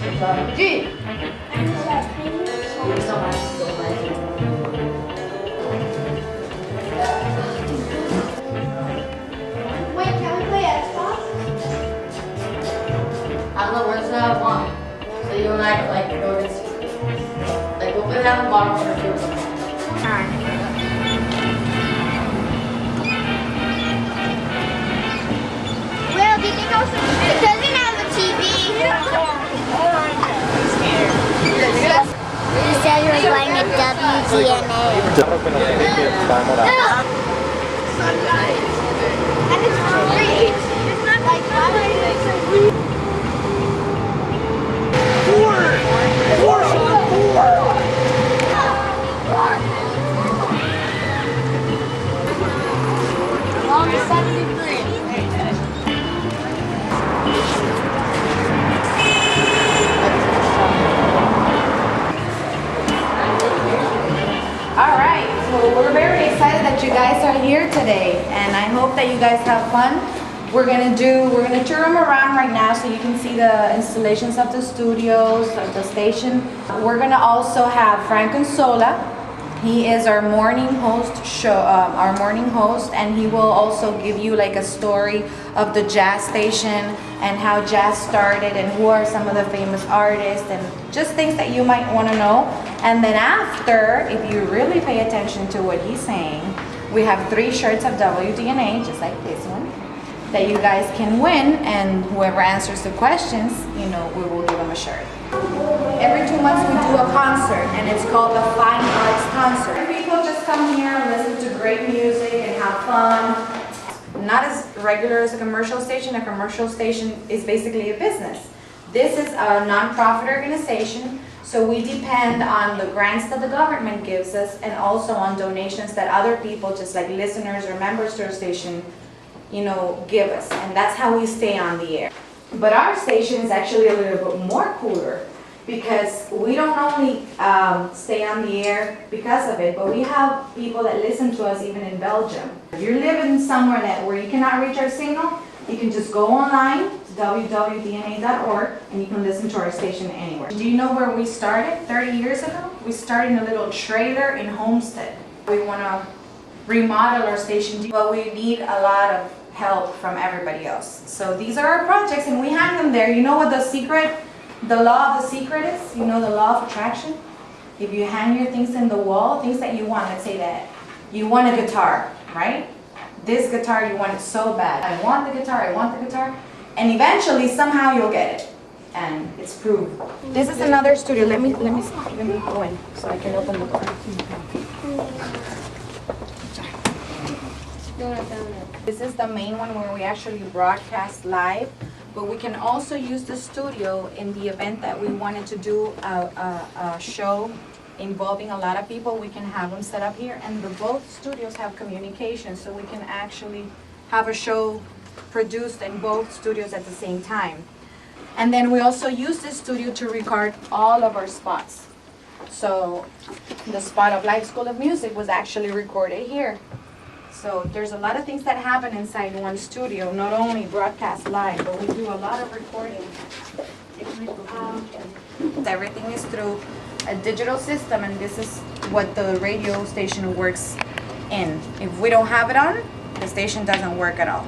G. Wait, can we play Xbox? I don't know where's that one. So you and I like go to like we'll put it on the bottom of the field. Well, do you think also it doesn't have a TV? It says we're going to WDNA. And it's free. It's not like Alright, so we're very excited that you guys are here today, and I hope that you guys have fun. We're gonna tour them around right now so you can see the installations of the studios, of the station. We're gonna also have Frank Consola. He is our morning host, and he will also give you like a story of the jazz station and how jazz started and who are some of the famous artists and just things that you might want to know. And then after, if you really pay attention to what he's saying, we have 3 shirts of WDNA, just like this one, that you guys can win, and whoever answers the questions, you know, we will give them a shirt. Every 2 months we do a concert, and it's called the Fine Arts Concert. People just come here and listen to great music and have fun. Not as regular as a commercial station. A commercial station is basically a business. This is a non-profit organization, so we depend on the grants that the government gives us and also on donations that other people, just like listeners or members to our station, you know, give us, and that's how we stay on the air. But our station is actually a little bit more cooler because we don't only stay on the air because of it, but we have people that listen to us even in Belgium. If you're living somewhere where you cannot reach our signal, you can just go online to www.dna.org and you can listen to our station anywhere. Do you know where we started 30 years ago? We started in a little trailer in Homestead. We want to remodel our station, but we need a lot of help from everybody else. So these are our projects and we hang them there. You know what the law of the secret is? You know the law of attraction? If you hang your things in the wall, things that you want, let's say that you want a guitar, right? This guitar, you want it so bad. I want the guitar, and eventually somehow you'll get it. And it's proved. This is another studio. Let me go in so I can open the door. This is the main one where we actually broadcast live, but we can also use the studio in the event that we wanted to do a show involving a lot of people. We can have them set up here, and both studios have communication, so we can actually have a show produced in both studios at the same time. And then we also use this studio to record all of our spots. So the spot of Live School of Music was actually recorded here. So there's a lot of things that happen inside one studio, not only broadcast live, but we do a lot of recording. Everything is through a digital system, and this is what the radio station works in. If we don't have it on, the station doesn't work at all.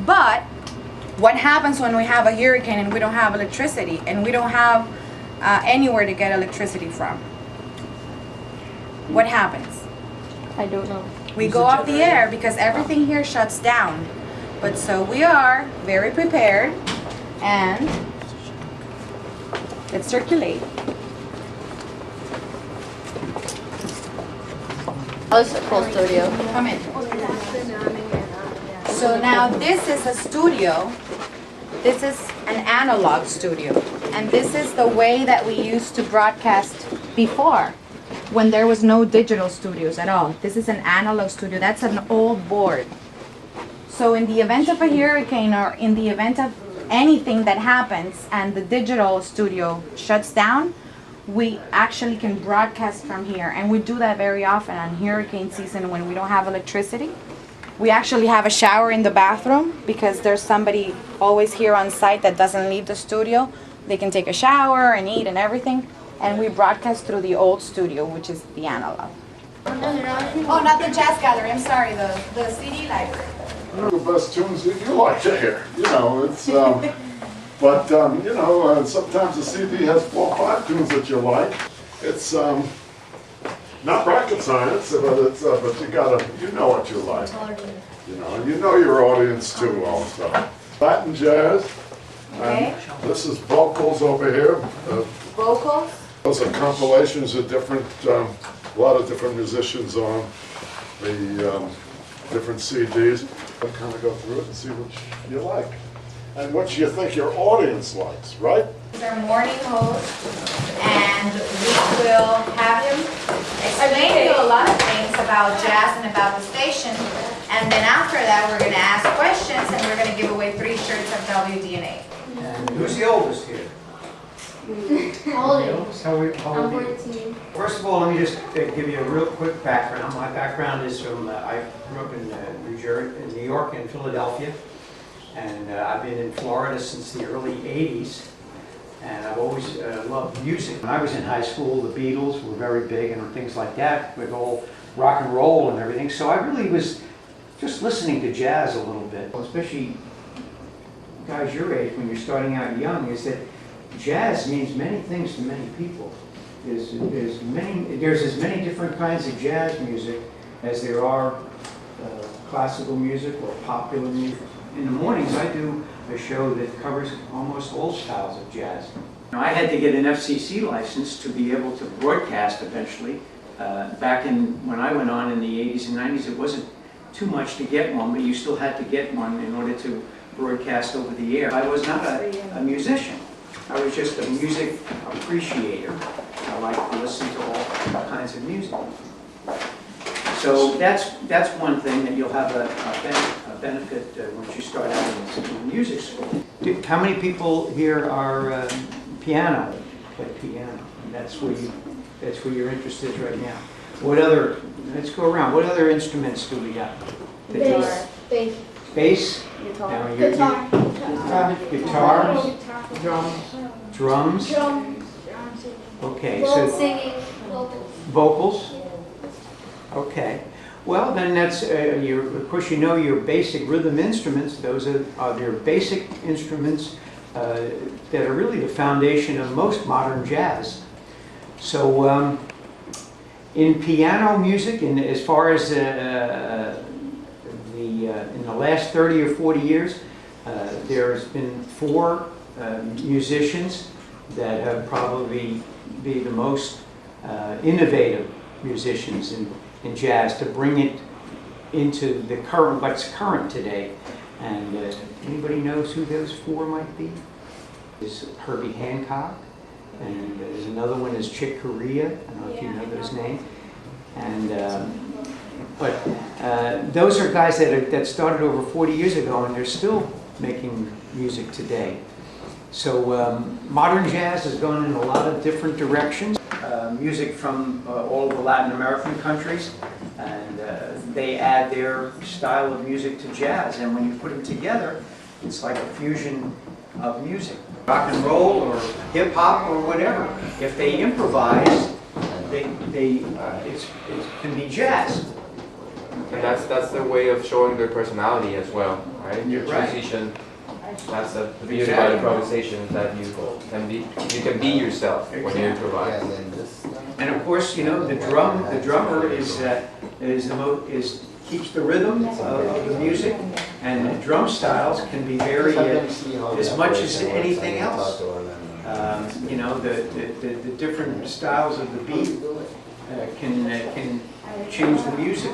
But what happens when we have a hurricane and we don't have electricity, and we don't have anywhere to get electricity from? What happens? I don't know. We go off the air because everything here shuts down. But so we are very prepared, and let's circulate. Oh, it's a cool studio. Come in. So now this is a studio. This is an analog studio. And this is the way that we used to broadcast before, when there was no digital studios at all. This is an analog studio. That's an old board. So in the event of a hurricane or in the event of anything that happens and the digital studio shuts down, we actually can broadcast from here. And we do that very often on hurricane season when we don't have electricity. We actually have a shower in the bathroom because there's somebody always here on site that doesn't leave the studio. They can take a shower and eat and everything. And we broadcast through the old studio, which is the analog. Oh, not the jazz gallery. I'm sorry, the CD library. The best tunes that you like to hear, you know, it's, but, you know, sometimes a CD has 4 or 5 tunes that you like. It's, not rocket science, but it's, but you know what you like. You know, and you know your audience too also. Latin jazz, Okay. and this is vocals over here. Vocals. Those are compilations of different, a lot of different musicians on the different CDs. I'll kind of go through it and see which you like. And what you think your audience likes, right? He's our morning host, and we will have him explain to you a lot of things about jazz and about the station. And then after that, we're going to ask questions, and we're going to give away 3 shirts of WDNA. And who's the oldest here? How old are you? How I'm old are you? 14. First of all, let me just give you a real quick background. My background is from, I grew up in New York and Philadelphia. And I've been in Florida since the early 80s. And I've always loved music. When I was in high school, the Beatles were very big and things like that, with all rock and roll and everything. So I really was just listening to jazz a little bit, especially guys your age when you're starting out young, is that jazz means many things to many people. There's as many different kinds of jazz music as there are classical music or popular music. In the mornings, I do a show that covers almost all styles of jazz. I had to get an FCC license to be able to broadcast eventually. Back when I went on in the 80s and 90s, it wasn't too much to get one, but you still had to get one in order to broadcast over the air. I was not a musician. I was just a music appreciator. I like to listen to all kinds of music. So that's one thing that you'll have a benefit once you start out in music school. How many people here are play piano? And that's where your interest is right now. What other? Let's go around. What other instruments do we got? Bass. Bass. Bass. Guitar. Now, Guitar. Guitars. Drums. Okay. Well, So singing. vocals. Okay. Well, then that's of course you know your basic rhythm instruments. Those are your basic instruments that are really the foundation of most modern jazz. So in piano music, and as far as in the last 30 or 40 years, there's been 4 musicians that have probably be the most innovative musicians in jazz to bring it into the what's current today. And anybody knows who those 4 might be? There's Herbie Hancock, and there's another one is Chick Corea. I don't know if you know those names. And but those are guys that started over 40 years ago, and they're still making music today. So modern jazz has gone in a lot of different directions. Music from all of the Latin American countries, and they add their style of music to jazz, and when you put them together, it's like a fusion of music. Rock and roll or hip hop or whatever. If they improvise, it can be jazz. And that's their way of showing their personality as well, right? Your Right. transition. That's the beauty about improvisation, is that you can be yourself when you improvise. And of course, you know, the drummer keeps the rhythm of the music, and the drum styles can be varied as much as anything else. You know, the different styles of the beat can change the music.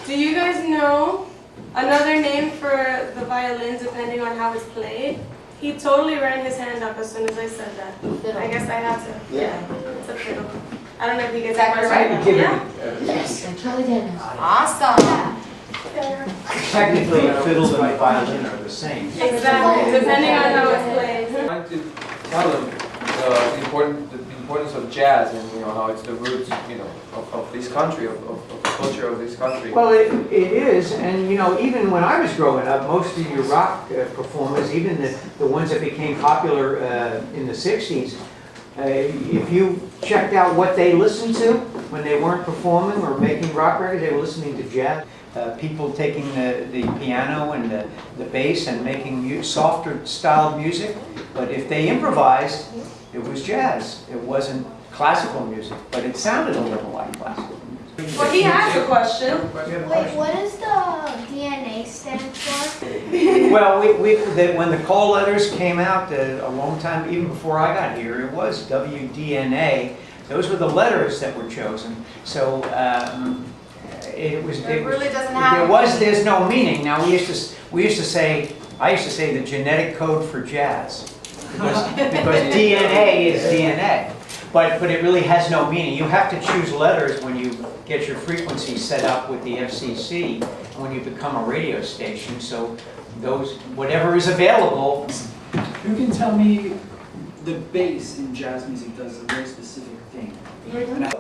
Do you guys know another name for the violin depending on how it's played? He totally ran his hand up as soon as I said that. I guess I have to. Yeah. It's a fiddle. I don't know if you guys have Right, heard that. Yes. Awesome. Technically, a fiddle and a violin are the same. Exactly, depending on how it's played. Trying to tell them the importance of jazz, and how it's the roots, of this country, of the culture of this country. Well, it is, and you know, even when I was growing up, most of your rock performers, even the ones that became popular in the 60s, if you checked out what they listened to when they weren't performing or making rock records, they were listening to jazz. People taking the piano and the bass and making softer styled music, but if they improvised, it was jazz. It wasn't classical music, but it sounded a little like classical music. Well, he asked a question. Wait, what does the DNA stand for? Well, when the call letters came out a long time, even before I got here, it was WDNA. Those were the letters that were chosen. So it really doesn't have there's no meaning. Now I used to say the genetic code for jazz because DNA is DNA. But it really has no meaning. You have to choose letters when you get your frequency set up with the FCC and when you become a radio station. So whatever is available. Who can tell me the bass in jazz music does a very specific thing?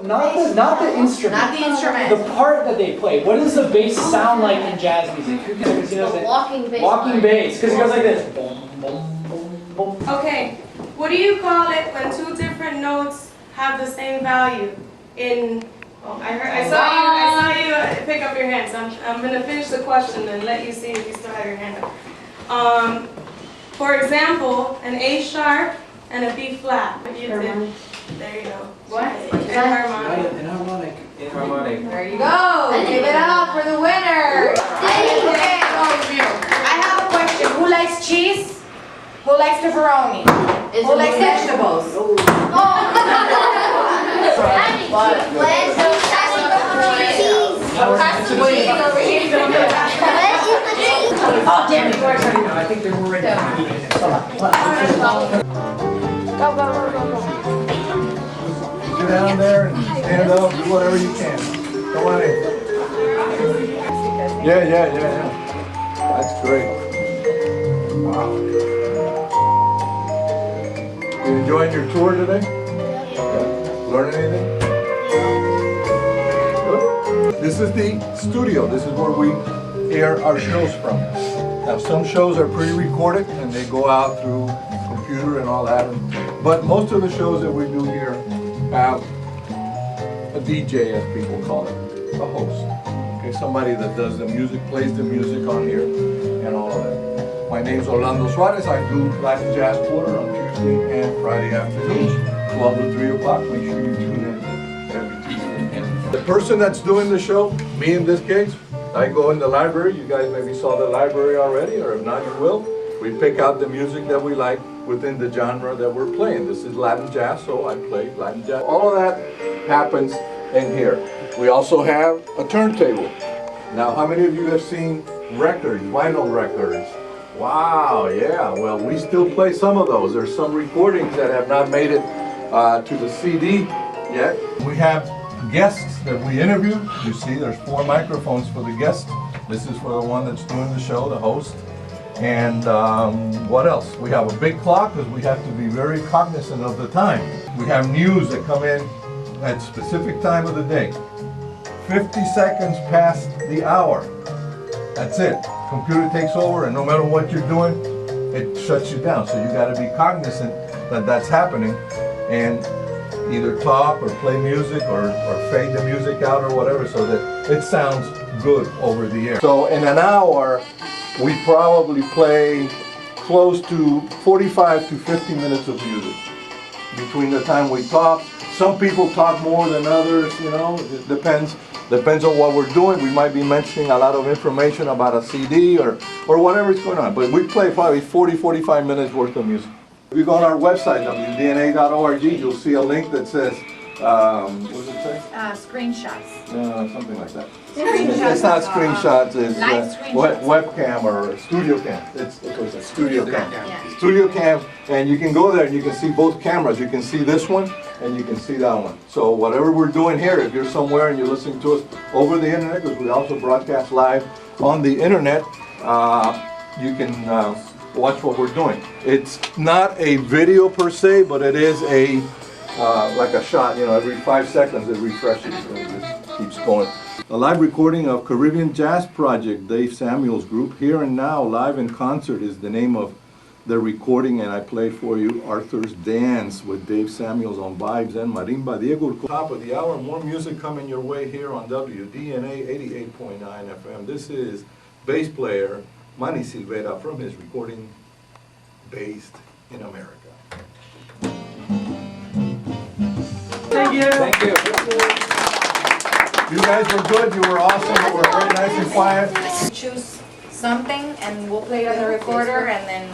Not the instrument. Not the instrument. The part that they play. What does the bass sound like in jazz music? Who can The walking bass. walking bass, because it goes like this. Boom, boom, boom, boom. Okay, what do you call it when two different notes have the same value? I saw you pick up your hand, so I'm gonna finish the question and let you see if you still have your hand up. For example, an A sharp and a B flat. There you go. What? Enharmonic. Enharmonic. Harmonic. There you go. Give it up for the winner. I have a question. Who likes cheese? Who likes pepperoni? Who likes vegetables? Oh, damn it. I think they're already eating it. Go. Sit down there and stand up, do whatever you can. Come on in. Yeah. That's great. Wow. You enjoying your tour today? Yeah. Learn anything? Good. This is the studio. This is where we air our shows from. Now some shows are pre-recorded and they go out through computer and all that. But most of the shows that we do here have a DJ, as people call it, a host. Okay, somebody that does the music, plays the music on here, and all of that. My name's Orlando Suarez. I do Latin Jazz Quarter on Tuesday and Friday afternoons, 12 to 3 o'clock. Make sure you tune in every Tuesday. The person that's doing the show, me in this case, I go in the library. You guys maybe saw the library already, or if not, you will. We pick out the music that we like within the genre that we're playing. This is Latin jazz, so I play Latin jazz. All of that happens in here. We also have a turntable. Now, how many of you have seen records, vinyl records? Wow, yeah, well, we still play some of those. There's some recordings that have not made it to the CD yet. We have guests that we interview. You see, there's 4 microphones for the guests. This is for the one that's doing the show, the host. And what else? We have a big clock because we have to be very cognizant of the time. We have news that come in at specific time of the day. 50 seconds past the hour. That's it. Computer takes over and no matter what you're doing, it shuts you down. So you got to be cognizant that that's happening and either talk or play music or fade the music out or whatever so that it sounds good over the air. So in an hour, we probably play close to 45 to 50 minutes of music between the time we talk. Some people talk more than others, you know, it depends on what we're doing. We might be mentioning a lot of information about a CD or whatever's going on, but we play probably 40-45 minutes worth of music. If you go on our website, WDNA.org, you'll see a link that says, what does it say? Screenshots. Something like that. It's not screenshots, it's webcam or studio cam. It's studio cam. Yeah. Studio cam, and you can go there and you can see both cameras. You can see this one and you can see that one. So whatever we're doing here, if you're somewhere and you're listening to us over the internet, because we also broadcast live on the internet, you can watch what we're doing. It's not a video per se, but it is a like a shot, you know, every 5 seconds it refreshes. So keeps going. A live recording of Caribbean Jazz Project, Dave Samuels Group. Here and Now, live in concert is the name of the recording, and I play for you Arthur's Dance with Dave Samuels on vibes and marimba. Diego, top of the hour, more music coming your way here on WDNA 88.9 FM. This is bass player Manny Silvera from his recording Based in America. Thank you. Thank you. You guys were good, you were awesome, you were very nice and quiet. Choose something and we'll play it on the recorder and then.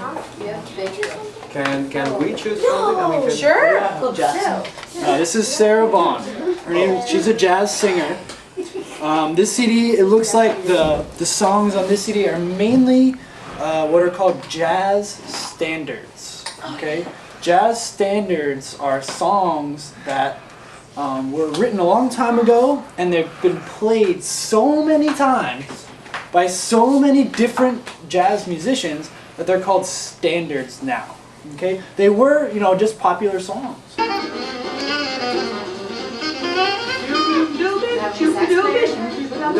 Can we choose something? I mean, Sure. This is Sarah Vaughn. Her name, she's a jazz singer. This CD, it looks like the songs on this CD are mainly what are called jazz standards. Okay, jazz standards are songs that were written a long time ago, and they've been played so many times by so many different jazz musicians that they're called standards now. Okay, they were, you know, just popular songs. No,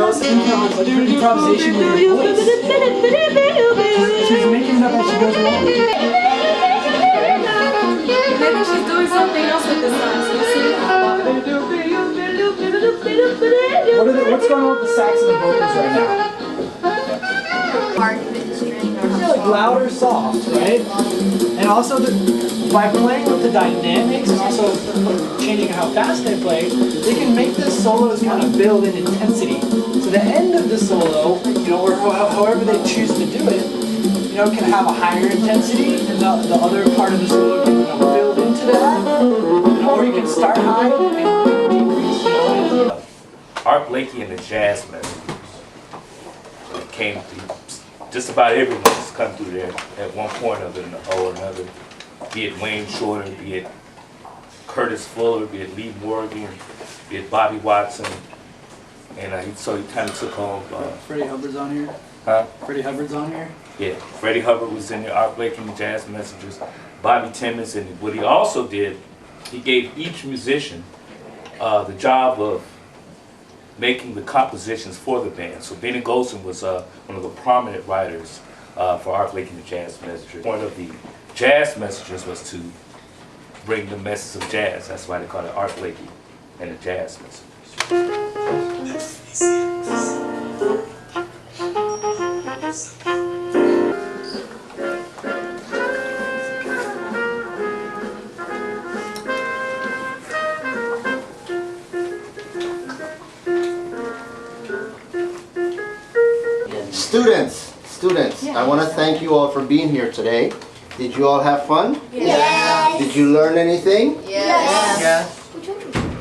it's improvisation with your voice. She's making it up as she goes along. Maybe she's doing something else with this song, so we'll see. What's going on with the sax and the vocals right now? Like loud or soft, right? And also, by playing with the dynamics and also changing how fast they play, they can make the solos kind of build in intensity. So the end of the solo, you know, or however they choose to do it, you know, can have a higher intensity, and the other part of the solo can build into that. Or you can start high and decrease, you know. Art Blakey and the Jazz Messengers. It came through, just about everyone has come through there at one point or another. Be it Wayne Shorter, be it Curtis Fuller, be it Lee Morgan, be it Bobby Watson. And so he kind of took on... Freddie Hubbard's on here. Huh? Freddie Hubbard's on here. Yeah, Freddie Hubbard was in there, Art Blakey and the Jazz Messengers, Bobby Timmons, and what he also did, he gave each musician the job of making the compositions for the band. So Benny Golson was one of the prominent writers for Art Blakey and the Jazz Messengers. One of the Jazz Messengers was to bring the message of jazz. That's why they call it Art Blakey and the Jazz Messengers. Students, I want to thank you all for being here today. Did you all have fun? Yes. Did you learn anything? Yes.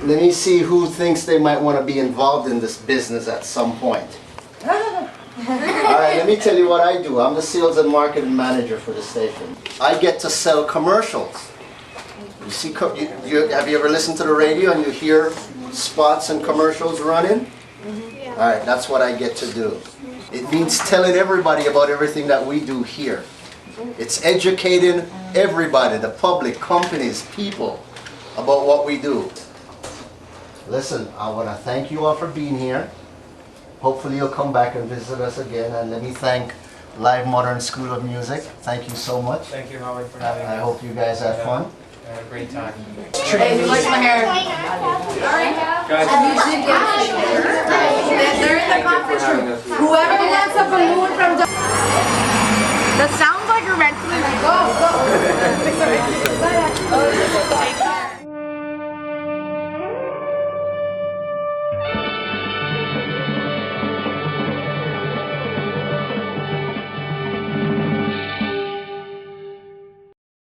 Let me see who thinks they might want to be involved in this business at some point. Alright, let me tell you what I do. I'm the sales and marketing manager for the station. I get to sell commercials. You see, have you ever listened to the radio and you hear spots and commercials running? Alright, that's what I get to do. It means telling everybody about everything that we do here. It's educating everybody, the public, companies, people, about what we do. Listen, I want to thank you all for being here. Hopefully you'll come back and visit us again. And let me thank Live Modern School of Music. Thank you so much. Thank you, Howard, for having us. I hope you guys had fun. I had a great time. Hey, you like my hair? Guys, They're in the conference room. Whoever wants a balloon from